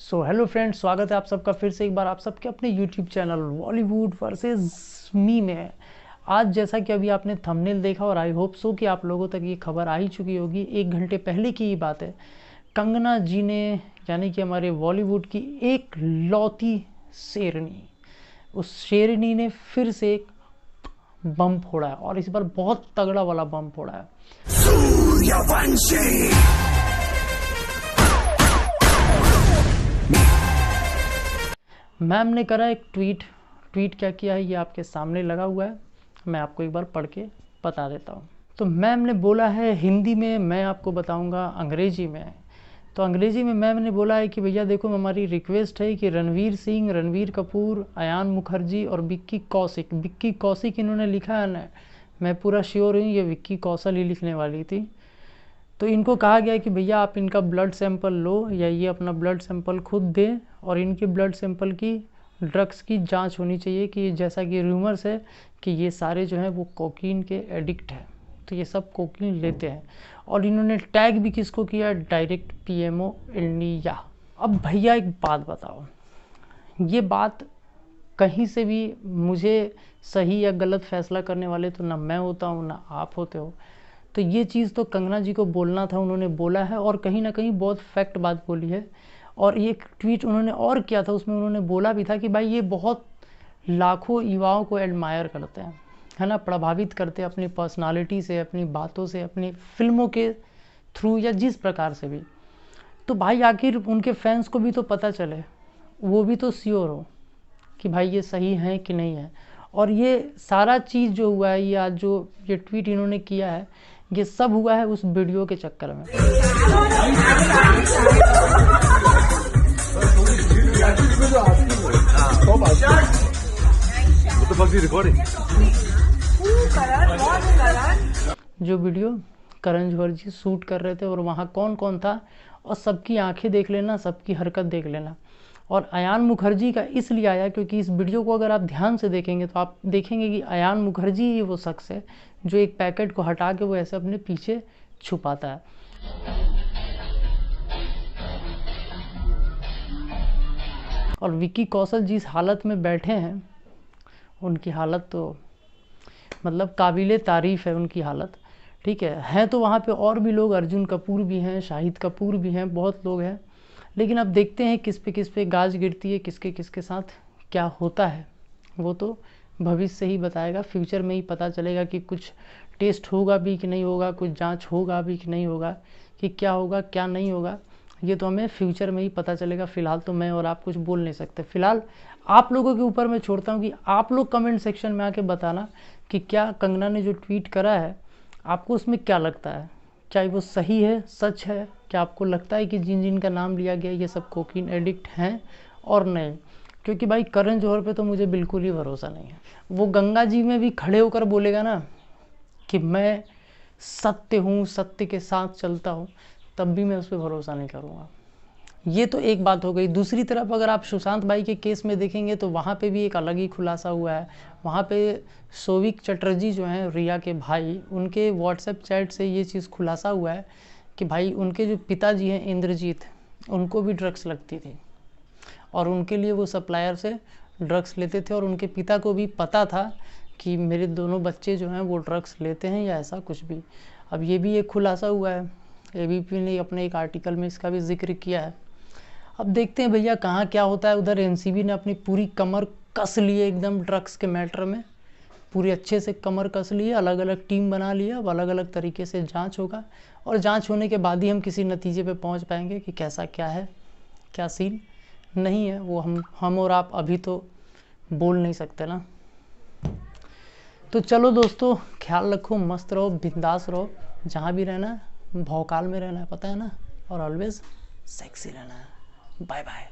So hello friends, स्वागत है आप सबका फिर से एक बार आप सबके अपने यूट्यूब चैनल बॉलीवुड वर्सेस मी में। आज जैसा कि अभी आपने थंबनेल देखा और आई होप सो कि आप लोगों तक ये खबर आ ही चुकी होगी, 1 घंटे पहले की ही बात है। कंगना जी ने यानी कि हमारे बॉलीवुड की एक लौती शेरनी, उस शेरनी ने फिर से एक बम फोड़ा है और इस बार बहुत तगड़ा वाला बम फोड़ा है। मैम ने करा एक ट्वीट क्या किया है ये आपके सामने लगा हुआ है, मैं आपको एक बार पढ़ के बता देता हूँ। तो मैम ने बोला है हिंदी में, मैं आपको बताऊँगा अंग्रेजी में। तो अंग्रेजी में मैम ने बोला है कि भैया देखो, हमारी रिक्वेस्ट है कि रणवीर सिंह, रणवीर कपूर, अयान मुखर्जी और विक्की कौशिक इन्होंने लिखा है ना, मैं पूरा श्योर हूँ ये विक्की कौशल ही लिखने वाली थी। तो इनको कहा गया है कि भैया आप इनका ब्लड सैंपल लो या ये अपना ब्लड सैंपल खुद दें और इनके ब्लड सैंपल की ड्रग्स की जांच होनी चाहिए कि जैसा कि रूमर्स है कि ये सारे जो हैं वो कोकीन के एडिक्ट हैं, तो ये सब कोकीन लेते हैं। और इन्होंने टैग भी किसको किया, डायरेक्ट PMO इंडिया। अब भैया एक बात बताओ, ये बात कहीं से भी मुझे सही या गलत फैसला करने वाले तो ना मैं होता हूँ ना आप होते हो। तो ये चीज़ तो कंगना जी को बोलना था, उन्होंने बोला है और कहीं ना कहीं बहुत फैक्ट बात बोली है। और ये ट्वीट उन्होंने और किया था, उसमें उन्होंने बोला भी था कि भाई ये बहुत लाखों युवाओं को एडमायर करते हैं, है ना, प्रभावित करते हैं अपनी पर्सनालिटी से, अपनी बातों से, अपनी फिल्मों के थ्रू या जिस प्रकार से भी। तो भाई आखिर उनके फैंस को भी तो पता चले, वो भी तो श्योर हो कि भाई ये सही है कि नहीं है। और ये सारा चीज़ जो हुआ है, ये आज जो ये ट्वीट इन्होंने किया है, ये सब हुआ है उस वीडियो के चक्कर में। जो वीडियो करण जौहर जी शूट कर रहे थे और वहाँ कौन कौन था, और सबकी आंखें देख लेना, सबकी हरकत देख लेना। और अयान मुखर्जी का इसलिए आया क्योंकि इस वीडियो को अगर आप ध्यान से देखेंगे तो आप देखेंगे कि अयान मुखर्जी ही वो शख्स है जो एक पैकेट को हटा के वो ऐसे अपने पीछे छुपाता है। और विक्की कौशल जिस हालत में बैठे हैं, उनकी हालत तो मतलब काबिले तारीफ़ है उनकी हालत, ठीक है तो वहाँ पे और भी लोग, अर्जुन कपूर भी हैं, शाहिद कपूर भी हैं, बहुत लोग हैं। लेकिन अब देखते हैं किस पे गाज गिरती है, किसके साथ क्या होता है, वो तो भविष्य ही बताएगा। फ्यूचर में ही पता चलेगा कि कुछ टेस्ट होगा भी कि नहीं होगा, कुछ जांच होगा भी कि नहीं होगा, कि क्या होगा क्या नहीं होगा, ये तो हमें फ्यूचर में ही पता चलेगा। फ़िलहाल तो मैं और आप कुछ बोल नहीं सकते। फ़िलहाल आप लोगों के ऊपर मैं छोड़ता हूँ कि आप लोग कमेंट सेक्शन में आके बताना कि क्या कंगना ने जो ट्वीट करा है आपको उसमें क्या लगता है, चाहे वो सही है, सच है। क्या आपको लगता है कि जिन का नाम लिया गया ये सब कोकीन एडिक्ट हैं और नहीं? क्योंकि भाई करण जौहर पे तो मुझे बिल्कुल ही भरोसा नहीं है। वो गंगा जी में भी खड़े होकर बोलेगा ना कि मैं सत्य हूँ, सत्य के साथ चलता हूँ, तब भी मैं उस पर भरोसा नहीं करूँगा। ये तो एक बात हो गई। दूसरी तरफ अगर आप सुशांत भाई के केस में देखेंगे तो वहाँ पे भी एक अलग ही खुलासा हुआ है। वहाँ पे शोविक चटर्जी जो हैं रिया के भाई, उनके व्हाट्सएप चैट से ये चीज़ खुलासा हुआ है कि भाई उनके जो पिताजी हैं इंद्रजीत, उनको भी ड्रग्स लगती थी और उनके लिए वो सप्लायर से ड्रग्स लेते थे और उनके पिता को भी पता था कि मेरे दोनों बच्चे जो हैं वो ड्रग्स लेते हैं या ऐसा कुछ भी। अब ये भी एक खुलासा हुआ है, ABP ने अपने एक आर्टिकल में इसका भी जिक्र किया है। अब देखते हैं भैया कहाँ क्या होता है। उधर NCB ने अपनी पूरी कमर कस ली है एकदम ड्रग्स के मैटर में, पूरी अच्छे से कमर कस ली है, अलग अलग टीम बना लिया। अब अलग अलग तरीके से जांच होगा और जांच होने के बाद ही हम किसी नतीजे पे पहुंच पाएंगे कि कैसा क्या है, क्या सीन नहीं है। वो हम और आप अभी तो बोल नहीं सकते ना। तो चलो दोस्तों, ख्याल रखो, मस्त रहो, बिंदास रहो, जहाँ भी रहना है भौकाल में रहना है, पता है ना, और ऑलवेज सेक्सी रहना है। Bye bye.